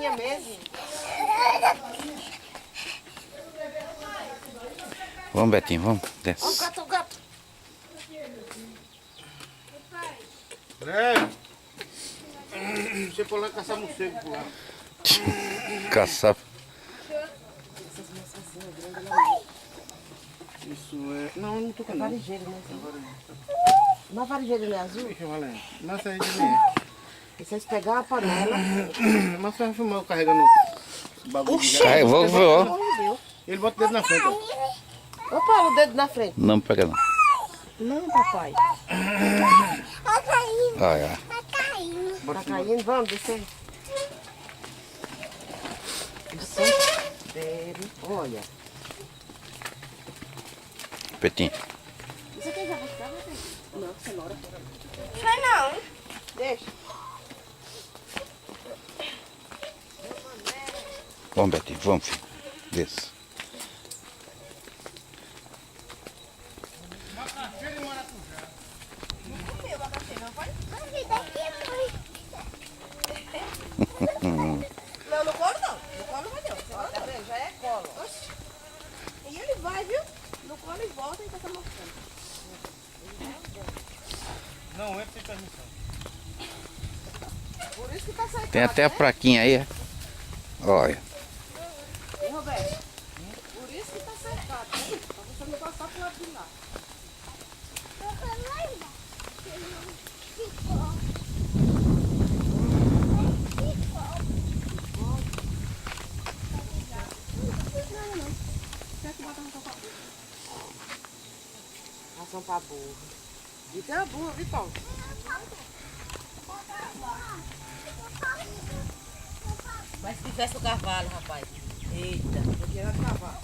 galinha mesmo. Vamos, Betinho, vamos. Desce. Ó o gato, o gato. É. Você pode lá caçar morcego por lá. Caçar. Isso é. Não, não tô com nada. Varejeiro, né? Mas varejeiro não é azul? Deixa eu valer. Mas aí de mim. E vocês pegar a panela. Mas você vai filmar eu carregando o bagulho de gás. Aí, vou ver, ó. Ele bota o dedo na frente, ó. Opa, o dedo na frente. Não pega não. Não, papai. Tá caindo, Olha. tá caindo. Tá caindo, vamos descer. Sério, olha. Betinho. Você quer já buscar, vai. Não, cenoura. Foi não. Deixa. Vamos, Betinho, vamos, filho. Desce. Não, no colo não. No colo vai não. Ó, tá vendo? Já é colo. Oxi. E ele vai, viu? No colo e volta e tá mostrando. Não entra sem permissão. Por isso que tá saindo. Tem até a plaquinha aí, ó. Olha. E Roberto? Por isso que tá cercado, né? Pra você não passar pro lado de lá. Ração pra burro. E tem a burra, Vitão. Mas se tivesse o cavalo, rapaz. Eita, eu quero o cavalo.